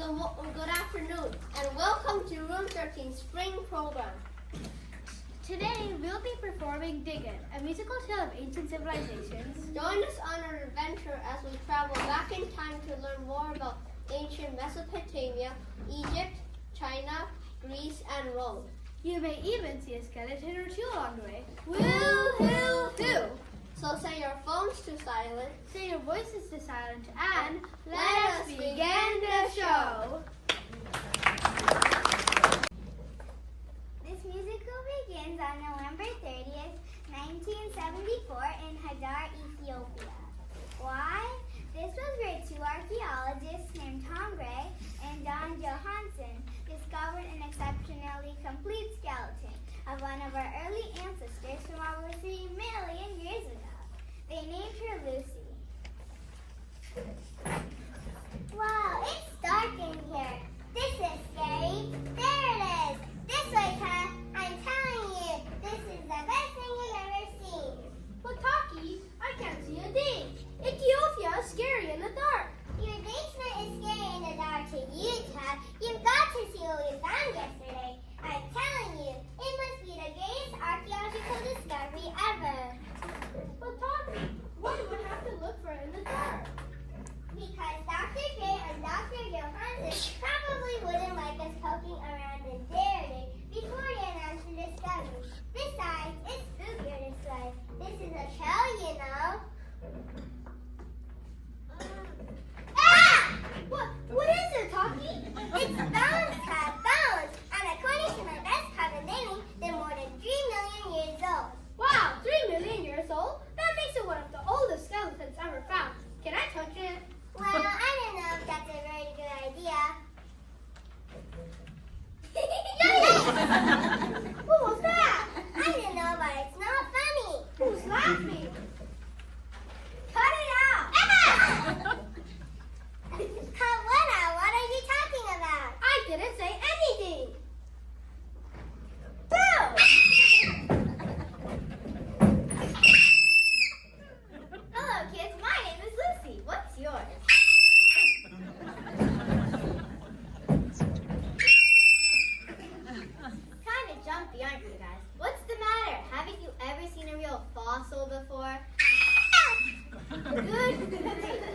Good afternoon, and welcome to Room 13 Spring Program. Today, we'll be performing Dig It, a musical tale of ancient civilizations. Join us on our adventure as we travel back in time to learn more about ancient Mesopotamia, Egypt, China, Greece, and Rome. You may even see a skeleton or two along the way. Woo-hoo-hoo! So set your phones to silent, set your voices to silent, and let us begin the show. This musical begins on November 30th, 1974 in Hadar, Ethiopia. Why? This was where two archaeologists named Tom Gray and Don Johansson discovered an exceptionally complete skeleton of one of our early ancestors from over 3 million years ago. They named her Lucy. Wow, it's dark in here. This is scary. There it is. This way, Kat. I'm telling you, this is the best thing you've ever seen. But Taki, I can't see a thing. Ethiopia is scary in the dark. Your basement is scary in the dark to you, Kat. You've got to see what we found yesterday. I'm telling you, it must be the greatest archaeological discovery ever. But Taki, why do I have to look for it in the dark? Because Dr. Gray and Dr. Johansson probably wouldn't like us poking around in their dig before they announced the discovery. Besides, it's spookier this way. This is a show, you know. Ah! What is it, Taki? It's bones, Kat, bones. And according to my best cousin Danny, they're more than 3 million years old. Wow, 3 million years old? That makes it one of the oldest skeletons ever found. Can I touch it? Well, I don't know if that's a very good idea. What was that? I don't know, but it's not funny. Who's laughing? Cut it out! Cut what out? What are you talking about? I didn't say anything. Hello, kids. My name is Lucy. What's yours? Kind of jumpy, aren't you guys? What's the matter? Haven't you ever seen a real fossil before? Good grief.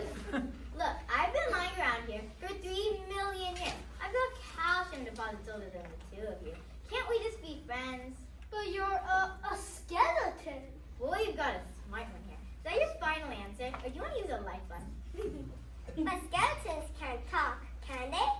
Look, I've been lying around here for 3 million years. I've got calcium deposits older than the two of you. Can't we just be friends? But you're a skeleton. Well, you've got a smart one here. Is that your final answer? Or do you want to use a lifeline? But skeletons can't talk, can they?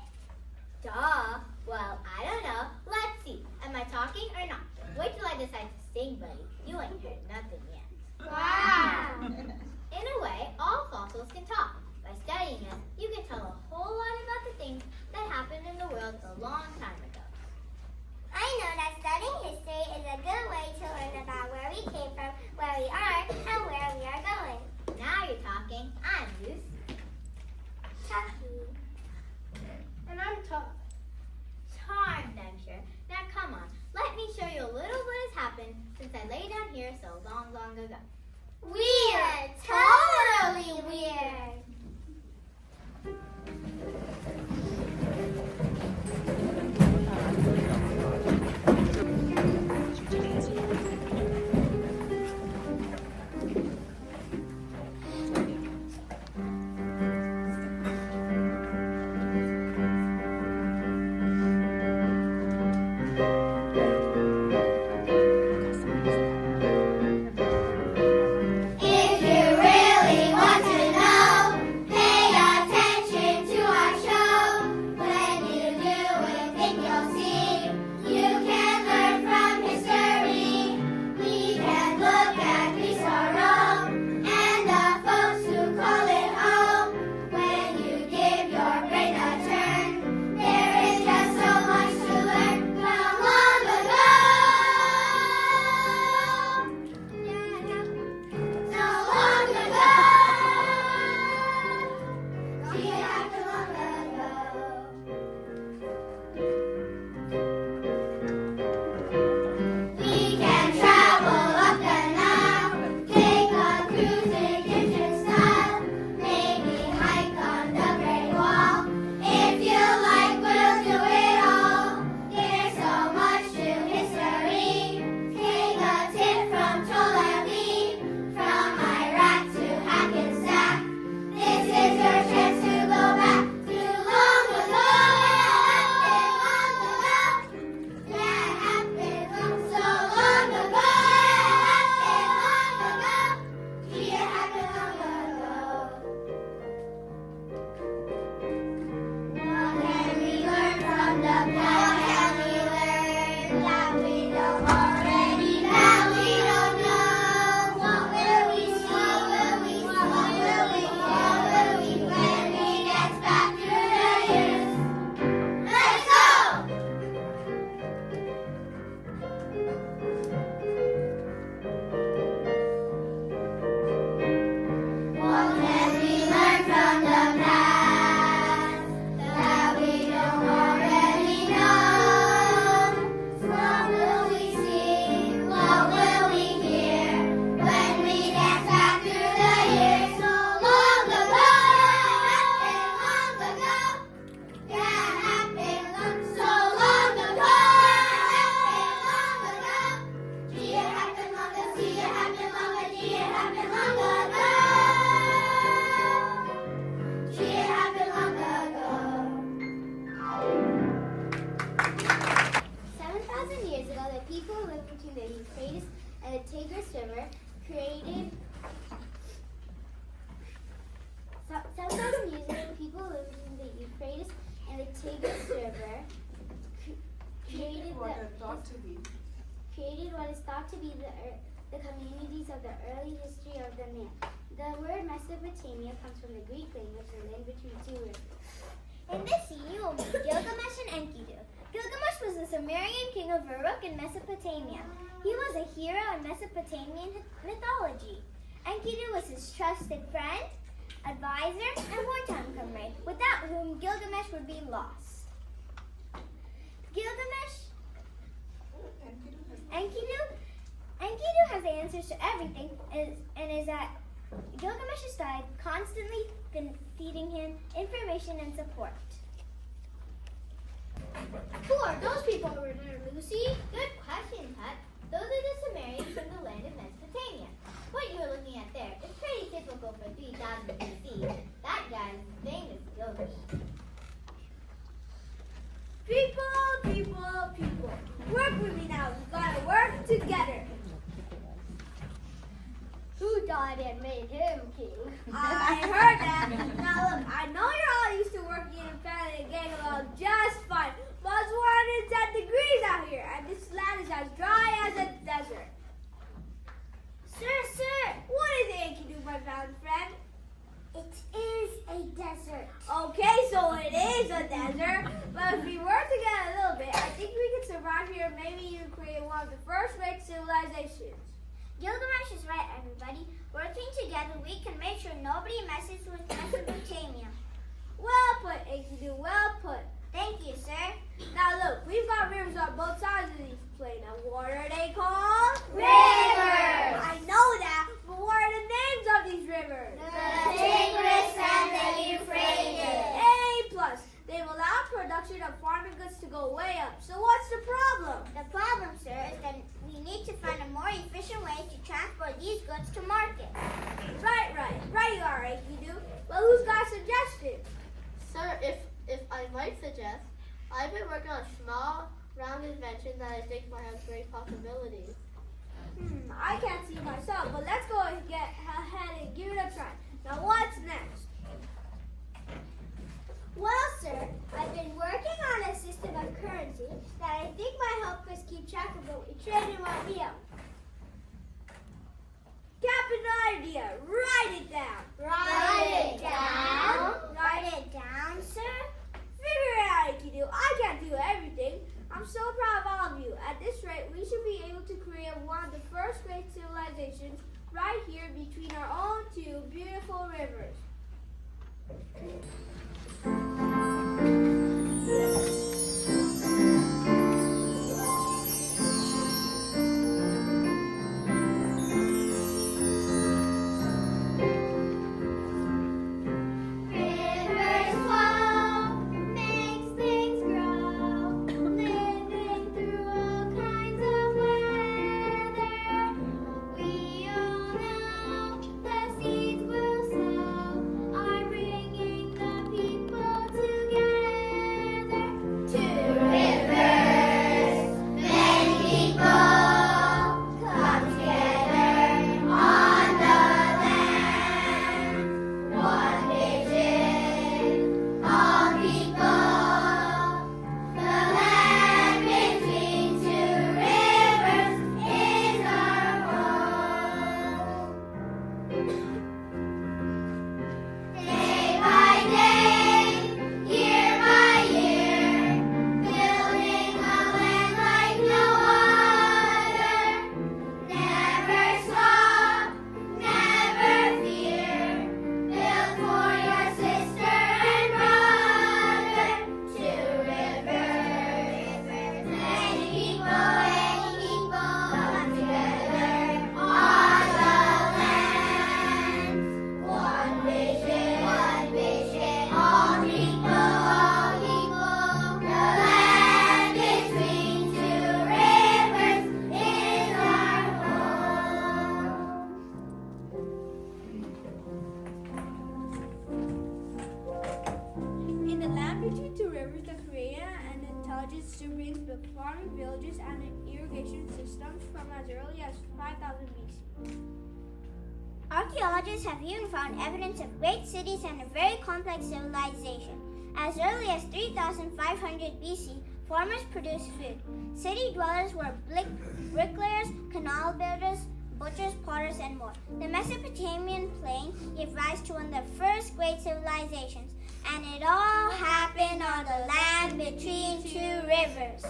Duh. Well, I don't know. Let's see. Am I talking or not? Wait till I decide to sing, buddy. You ain't heard nothing yet. Wow. In a way, all fossils can talk. By studying us, you can tell a whole lot about the things that happened in the world a long time ago. I know that studying history is a good way to learn about where we came from, where we are, and where we are going. Now you're talking. I'm Lucy. Tucky. And I'm tough. Charmed, I'm sure. Now come on, let me show you a little what has happened since I lay down here so long, long ago. Weird! Totally weird! Tigris River created what is thought to be the communities of the early history of the land. The word Mesopotamia comes from the Greek language, the land between two rivers. In this scene, you will meet Gilgamesh and Enkidu. Gilgamesh was the Sumerian king of Uruk in Mesopotamia. He was a hero in Mesopotamian mythology. Enkidu was his trusted friend, advisor, and wartime comrade, without whom Gilgamesh would be lost. Enkidu has the answers to everything and is at Gilgamesh's side, constantly feeding him information and support. Who are those people over there, Lucy? Good question, Hut. Those are the Sumerians from the land of Mesopotamia. What you're looking at there is pretty typical for 3000 BC. That guy's name is Gilgamesh. People. Work with me now. We gotta work together. Who died and made him king? I heard that. Now look, I know you're all used to working in a family and getting along just fine. But it's 110 degrees out here, and this land is as dry as a desert. Sir, what is Enkidu, my found friend? It is a desert. Okay, so it is a desert, but if we work together a little bit, I think we can survive here and maybe even create one of the first great civilizations. Gilgamesh is right, everybody. Working together, we can make sure nobody messes with Mesopotamia. Well put, Enkidu, well put. Thank you, sir. Now look, we've got rivers on both sides of these plains. Now what are they called? Rivers. I know that, but what are the names of these rivers? The Tigris and the Euphrates. A+. They've allowed production of farming goods to go way up. So what's the problem? The problem, sir, is that we need to find a more efficient way to transport these goods to market. Right you are, Enkidu. Well, who's got a suggestion? Sir, if I might suggest, I've been working on a small, round invention that I think might have great possibilities. I can't see myself, but let's go and get ahead and give it a try. Now what's next? Well, sir, I've been working on a system of currency that I think might help us keep track of what we trade and what we own. Capital idea. Write it down. Write it down, sir? Figure it out, Enkidu. I can't do everything. I'm so proud of all of you. At this rate, we should be able to create one of the first great civilizations right here between our own two beautiful rivers. Farming villages and irrigation systems from as early as 5000 BC. Archaeologists have even found evidence of great cities and a very complex civilization. As early as 3500 BC, farmers produced food. City dwellers were bricklayers, canal builders, butchers, potters, and more. The Mesopotamian plain gave rise to one of the first great civilizations, and it all happened on the land between two rivers.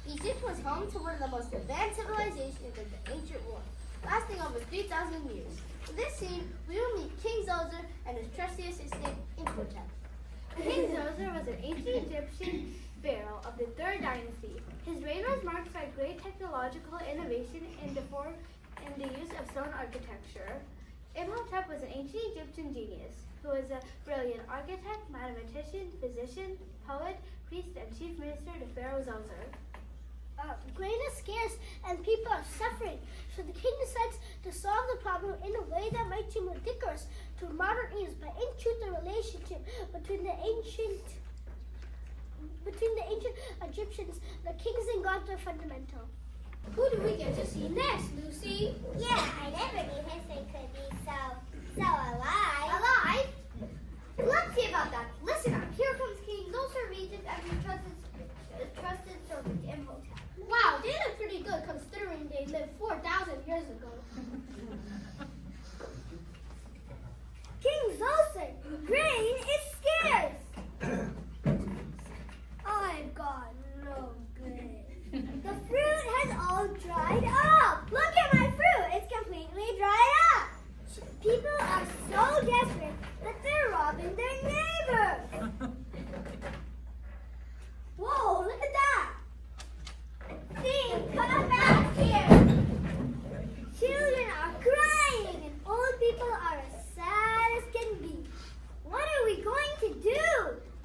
Egypt was home to one of the most advanced civilizations in the ancient world, lasting over 3,000 years. In this scene, we will meet King Zoser and his trusty assistant, Imhotep. King Zoser was an ancient Egyptian pharaoh of the 3rd dynasty. His reign was marked by great technological innovation in the use of stone architecture. Imhotep was an ancient Egyptian genius who was a brilliant architect, mathematician, physician, poet, priest, and chief minister to Pharaoh Zoser. Grain is scarce and people are suffering, so the king decides to solve the problem in a way that might seem ridiculous to modern ears by instituting the relationship between the ancient Egyptians. The kings and gods are fundamental. Who do we get to see next, Lucy? Yeah, I never knew history could be so alive. Alive? Let's see about that. Listen up. Here comes King Zoser of Egypt and your trusted servant, Imhotep. Wow, they look pretty good considering they lived 4,000 years ago. King Zoser, grain is scarce. I've got no grain. The fruit has all dried up. Look at my fruit. It's completely dried up. People are so desperate that they're robbing their neighbors. Whoa, look at that. See, come back here. Children are crying and old people are as sad as can be. What are we going to do?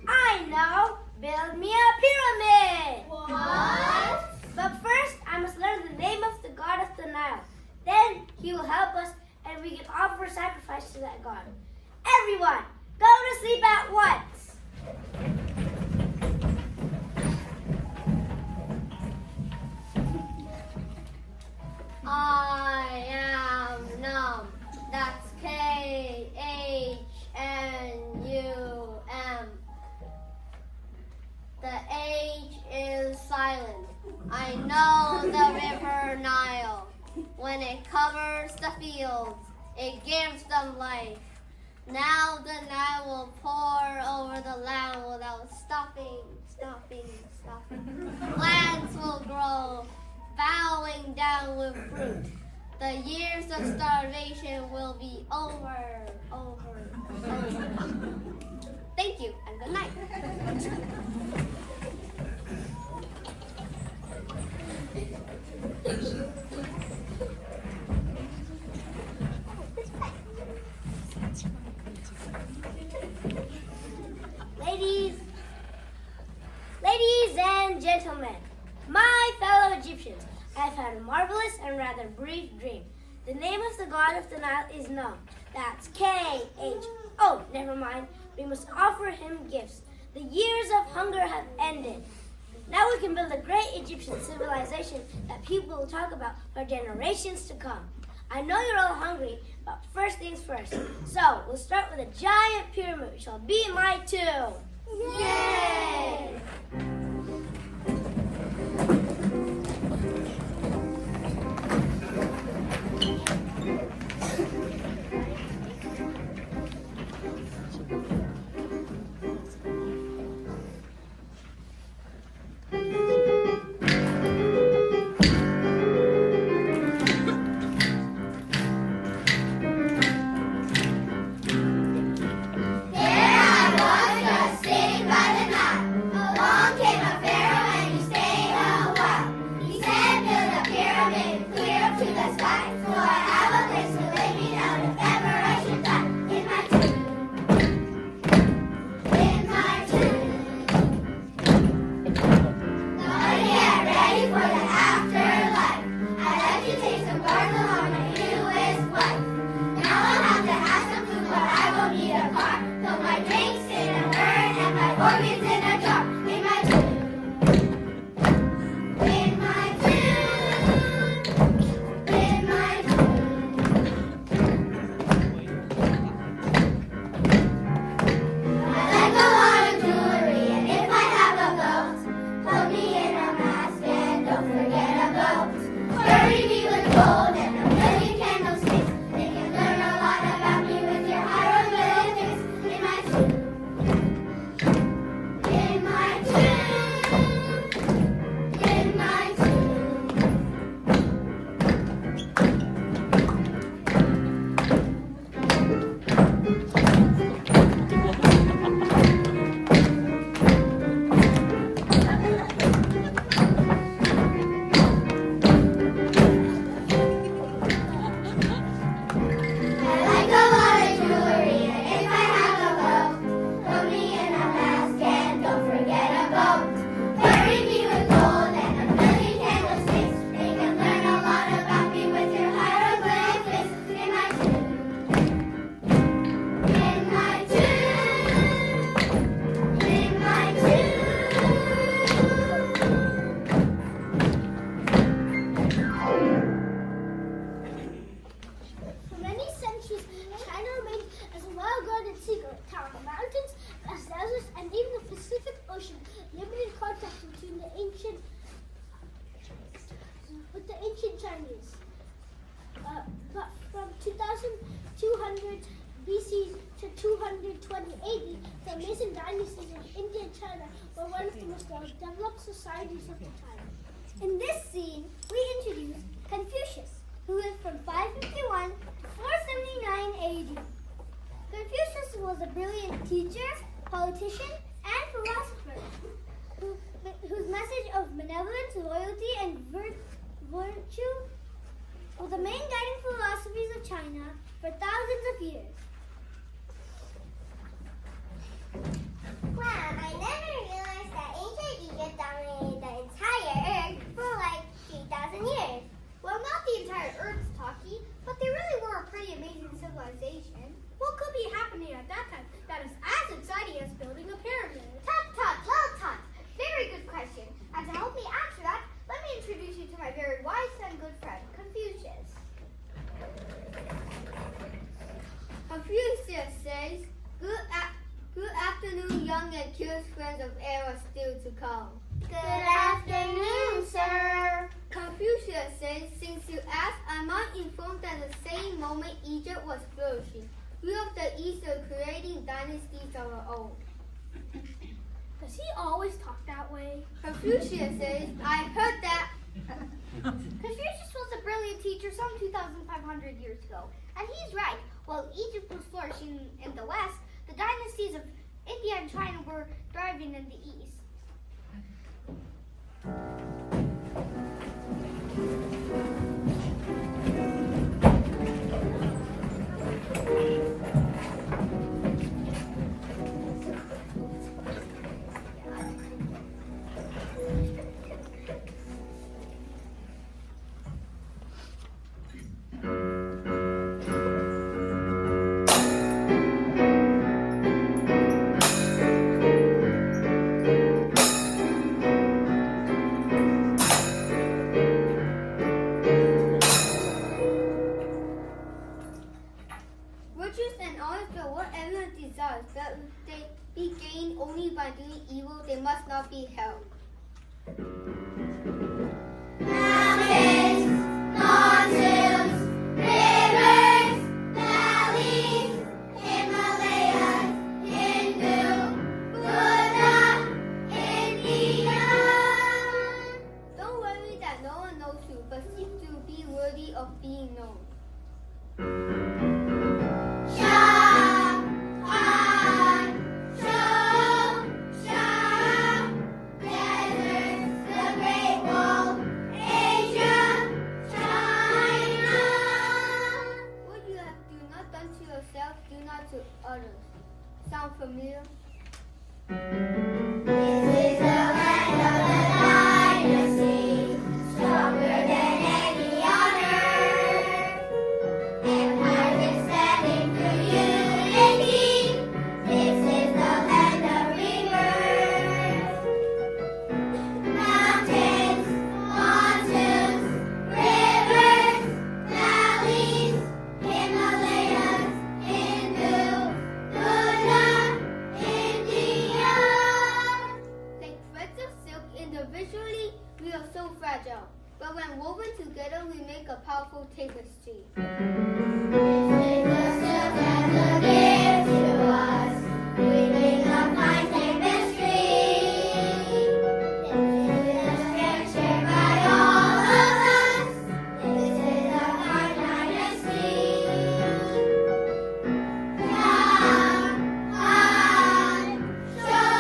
I know. Build me a pyramid. What? But first, I must learn the name of the god of the Nile. Then he will help us and we can offer sacrifice to that god. Everyone, go to sleep at once. I am numb. That's Khnum. The H is silent. I know the river Nile. When it covers the fields, it gives them life. Now the Nile will pour over the land without stopping. Plants will grow, bowing down with fruit. The years of starvation will be over. Thank you and good night. Ladies and gentlemen, my fellow Egyptians, I've had a marvelous and rather brief dream. The name of the god of the Nile is Num. That's K-H. Oh, never mind. We must offer him gifts. The years of hunger have ended. Now we can build a great Egyptian civilization that people will talk about for generations to come. I know you're all hungry, but first things first. So we'll start with a giant pyramid, which shall be my tomb. Yay! Sing by amazing dynasties of India and China were one of the most well-developed societies of the time. In this scene, we introduce Confucius, who lived from 551 to 479 AD. Confucius was a brilliant teacher, politician, and philosopher whose message of benevolence, loyalty, and virtue were the main guiding philosophies of China for thousands of years. Wow, I never realized that ancient Egypt dominated the entire Earth for like 3,000 years. Well, not the entire Earth, Taki, but they really were a pretty amazing civilization. What could be happening at that time that is as exciting as building a pyramid? Tut. Very good question. And to help me answer that, let me introduce you to my very wise and good friend, Confucius. Confucius says, Good afternoon, young and curious friends of eras still to come. Good afternoon, sir. Confucius says, since you asked, I might inform that at the same moment Egypt was flourishing, we of the East are creating dynasties of our own. Does he always talk that way? Confucius says, I heard that. Confucius was a brilliant teacher some 2,500 years ago, and he's right. While Egypt was flourishing in the West, the dynasties of India and China were thriving in the East. Riches and honors are what everyone desires, but if they be gained only by doing evil, they must not be held. Mountains, mountains, rivers, valleys, Himalayas, Hindu, Buddha, India. Don't worry that no one knows you, but seek to be worthy of being known. What you have do not done to yourself, do not to others. Sound familiar? This is the land of the dynasty, stronger than any on earth. Empire is standing for unity. This is the land of rebirth. Mountains, monsoons, rivers, valleys, Himalayas, Hindu, Buddha, India. Like threads of silk individually, we are so fragile. But when woven together, we make a powerful tapestry. This is the silk as a gift to us. We bring a fine tapestry. This is the strength shared by all of us. This is a fine dynasty. Young, Han, Shou,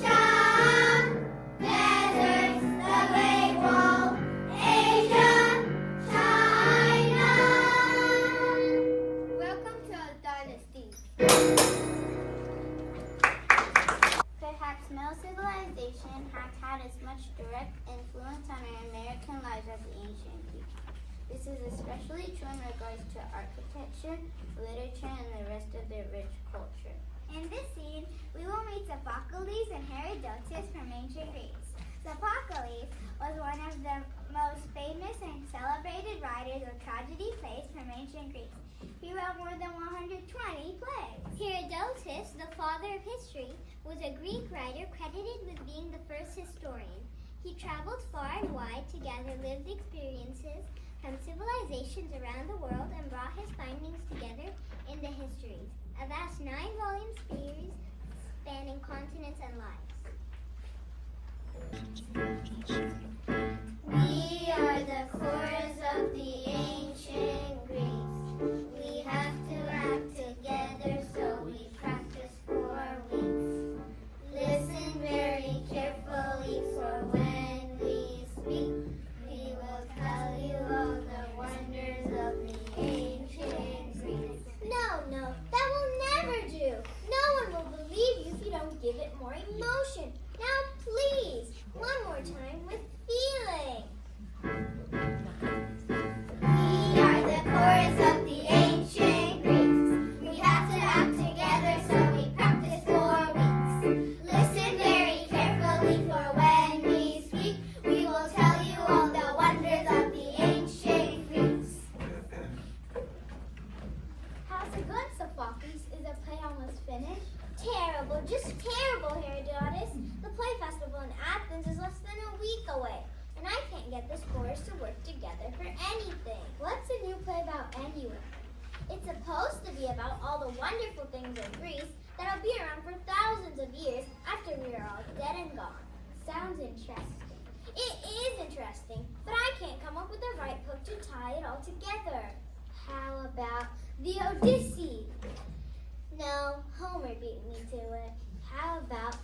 Shang, deserts, the Great Wall, Asia, China. Welcome to our dynasty. Perhaps no civilization has had as much direct influence on our American lives as the ancient Greeks. This is especially true in regards to architecture, literature, and the rest of their rich culture. In this scene, we will meet Sophocles and Herodotus from ancient Greece. Sophocles was one of the most famous and celebrated writers of tragedy plays from ancient Greece. He wrote more than 120 plays. Herodotus, the father of history, was a Greek writer credited with being the first historian. He traveled far and wide to gather lived experiences from civilizations around the world and brought his findings together in the histories. A vast 9-volume series spanning continents and lives. We are the chorus of the ancient Greeks. We have to act together, so we practice for weeks. Listen very carefully, for when we speak, we will tell you all the wonders of the ancient Greeks. No, that will never do. No one will believe you if you don't give it more emotion. Now, please, one more time with feeling. We are the chorus of the ancient Greeks. We have to act together, so we practice for weeks. Listen very carefully, for when we speak, we will tell you all the wonders of the ancient Greeks. How's it going, Sophocles? Is the play almost finished? Terrible, just terrible, Herodotus. The play festival in Athens is less than a week away, and I can't get this chorus to work together for anything. What's a new play about anyway? It's supposed to be about all the wonderful things of Greece that'll be around for thousands of years after we are all dead and gone. Sounds interesting. It is interesting, but I can't come up with the right hook to tie it all together. How about the Odyssey? No, Homer beat me to it. How about